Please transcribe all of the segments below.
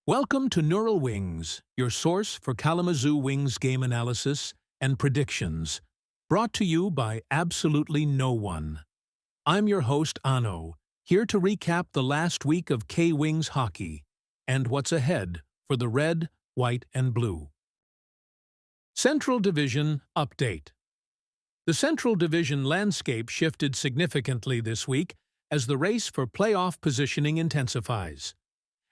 Welcome to Neural Wings, your source for Kalamazoo Wings game analysis and predictions, brought to you by absolutely no one. I'm your host, Ano, here to recap the last week of K-Wings hockey and what's ahead for the red, white, and blue. Central Division Update. The Central Division landscape shifted significantly this week as the race for playoff positioning intensifies.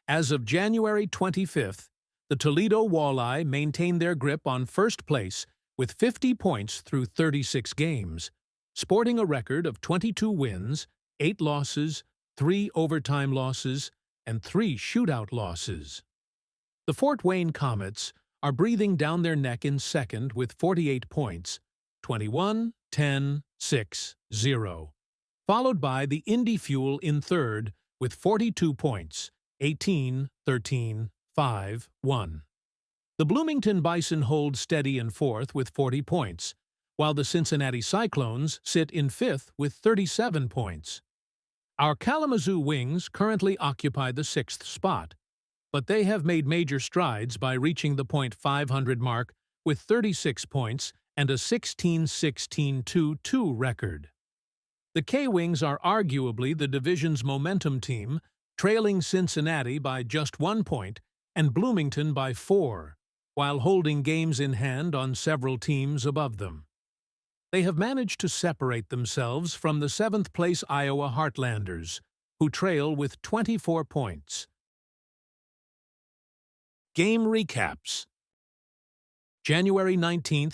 As of January 25th, the Toledo Walleye maintained their grip on first place with 50 points through 36 games, sporting a record of 22 wins, 8 losses, 3 overtime losses, and 3 shootout losses. The Fort Wayne Komets are breathing down their neck in second with 48 points, 21, 10, 6, 0, followed by the Indy Fuel in third with 42 points, 18, 13, 5, 1. The Bloomington Bison hold steady in fourth with 40 points, while the Cincinnati Cyclones sit in fifth with 37 points. Our Kalamazoo Wings currently occupy the sixth spot, but they have made major strides by reaching the .500 mark with 36 points and a 16-16-2-2 record. The K-Wings are arguably the division's momentum team, trailing Cincinnati by just 1 point and Bloomington by 4, while holding games in hand on several teams above them. They have managed to separate themselves from the 7th-place Iowa Heartlanders, who trail with 24 points. Game recaps. January 19,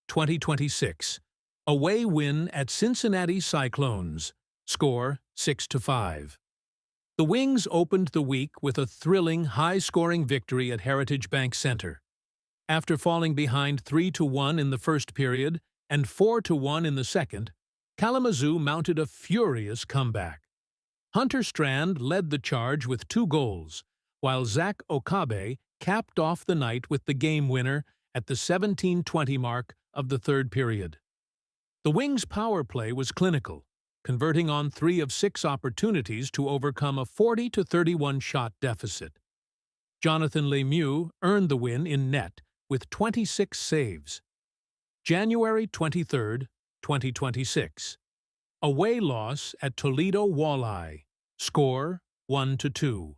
2026. Away win at Cincinnati Cyclones. Score 6-5. The Wings opened the week with a thrilling, high-scoring victory at Heritage Bank Center. After falling behind 3-1 in the first period and 4-1 in the second, Kalamazoo mounted a furious comeback. Hunter Strand led the charge with 2 goals, while Zach Okabe capped off the night with the game winner at the 17:20 mark of the third period. The Wings' power play was clinical, converting on 3 of 6 opportunities to overcome a 40-31 shot deficit. Jonathan Lemieux earned the win in net with 26 saves. January 23, 2026. Away loss at Toledo Walleye. Score 1-2.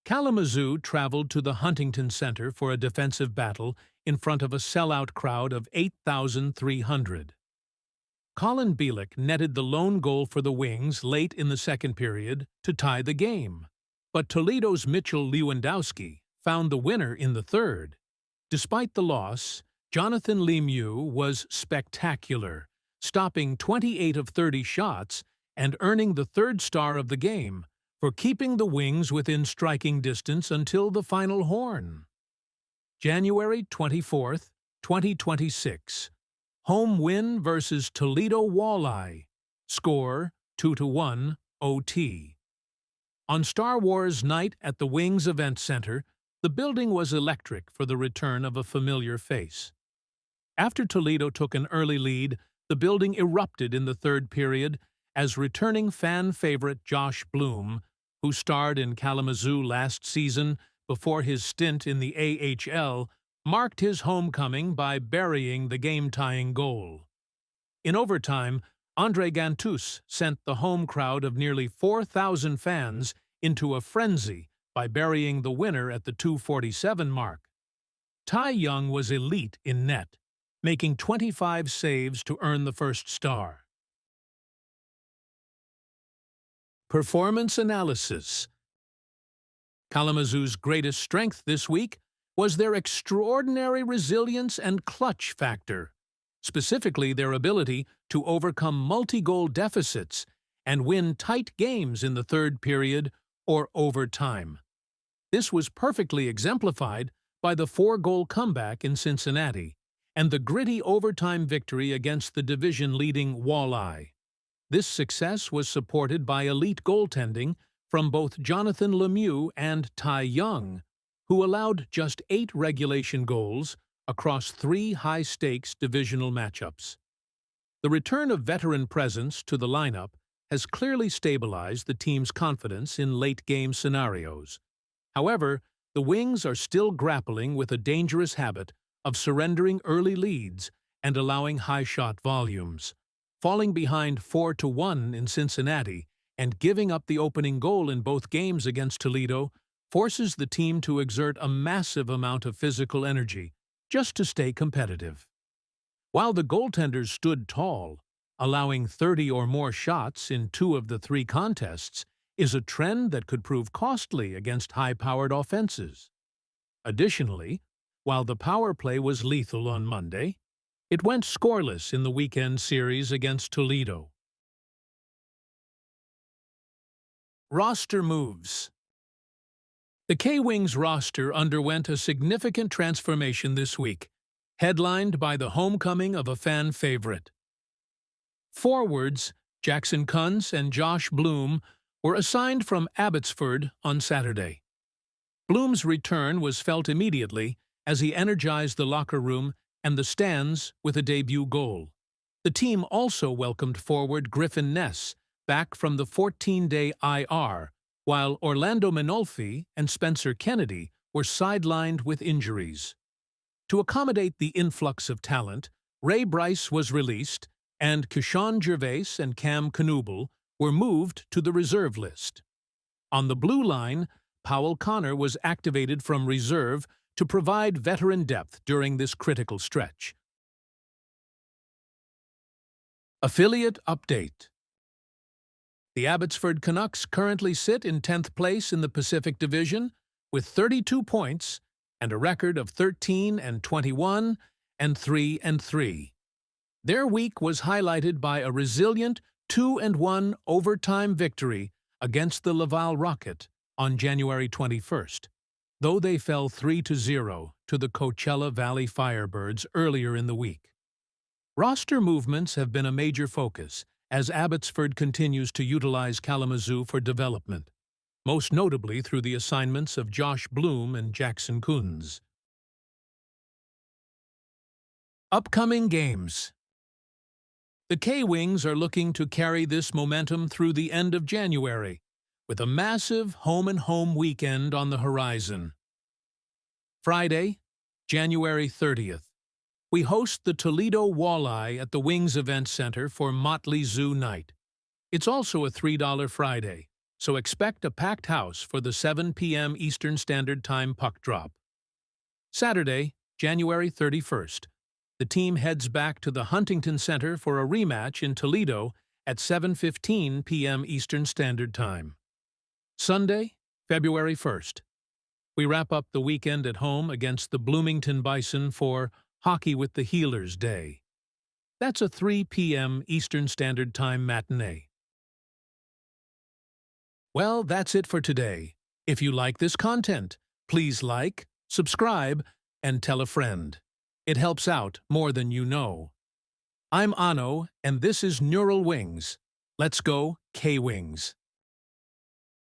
Kalamazoo traveled to the Huntington Center for a defensive battle in front of a sellout crowd of 8,300. Colin Bielik netted the lone goal for the Wings late in the second period to tie the game, but Toledo's Mitchell Lewandowski found the winner in the third. Despite the loss, Jonathan Lemieux was spectacular, stopping 28 of 30 shots and earning the third star of the game for keeping the Wings within striking distance until the final horn. January 24, 2026. Home win versus Toledo Walleye. Score 2-1 OT. On Star Wars night at the Wings Event Center, the building was electric for the return of a familiar face. After Toledo took an early lead, the building erupted in the third period as returning fan favorite Josh Bloom, who starred in Kalamazoo last season before his stint in the AHL, marked his homecoming by burying the game-tying goal. In overtime, Andre Gantus sent the home crowd of nearly 4,000 fans into a frenzy by burying the winner at the 2:47 mark. Ty Young was elite in net, making 25 saves to earn the first star. Performance analysis. Kalamazoo's greatest strength this week was their extraordinary resilience and clutch factor, specifically their ability to overcome multi-goal deficits and win tight games in the third period or overtime. This was perfectly exemplified by the 4-goal comeback in Cincinnati and the gritty overtime victory against the division-leading Walleye. This success was supported by elite goaltending from both Jonathan Lemieux and Ty Young, who allowed just 8 regulation goals across 3 high-stakes divisional matchups. The return of veteran presence to the lineup has clearly stabilized the team's confidence in late-game scenarios. However, the Wings are still grappling with a dangerous habit of surrendering early leads and allowing high shot volumes. Falling behind 4-1 in Cincinnati and giving up the opening goal in both games against Toledo forces the team to exert a massive amount of physical energy just to stay competitive. While the goaltenders stood tall, allowing 30 or more shots in 2 of the 3 contests is a trend that could prove costly against high-powered offenses. Additionally, while the power play was lethal on Monday, it went scoreless in the weekend series against Toledo. Roster moves. The K-Wings roster underwent a significant transformation this week, headlined by the homecoming of a fan favorite. Forwards Jackson Kunz and Josh Bloom were assigned from Abbotsford on Saturday. Bloom's return was felt immediately as he energized the locker room and the stands with a debut goal. The team also welcomed forward Griffin Ness back from the 14-day IR, while Orlando Minolfi and Spencer Kennedy were sidelined with injuries. To accommodate the influx of talent, Ray Bryce was released, and Kishan Gervais and Cam Knuble were moved to the reserve list. On the blue line, Powell Connor was activated from reserve to provide veteran depth during this critical stretch. Affiliate update. The Abbotsford Canucks currently sit in 10th place in the Pacific Division with 32 points and a record of 13-21 and 3-3. Their week was highlighted by a resilient 2-1 overtime victory against the Laval Rocket on January 21st, though they fell 3-0 to the Coachella Valley Firebirds earlier in the week. Roster movements have been a major focus as Abbotsford continues to utilize Kalamazoo for development, most notably through the assignments of Josh Bloom and Jackson Kunz. Upcoming games. The K-Wings are looking to carry this momentum through the end of January, with a massive home-and-home weekend on the horizon. Friday, January 30th, we host the Toledo Walleye at the Wings Event Center for Motley Zoo Night. It's also a $3 Friday, so expect a packed house for the 7 p.m. Eastern Standard Time puck drop. Saturday, January 31st, the team heads back to the Huntington Center for a rematch in Toledo at 7:15 p.m. Eastern Standard Time. Sunday, February 1st, we wrap up the weekend at home against the Bloomington Bison for Hockey with the Healers Day. That's a 3 p.m. Eastern Standard Time matinee. Well, that's it for today. If you like this content, please like, subscribe, and tell a friend. It helps out more than you know. I'm Ano, and this is Neural Wings. Let's go, K-Wings.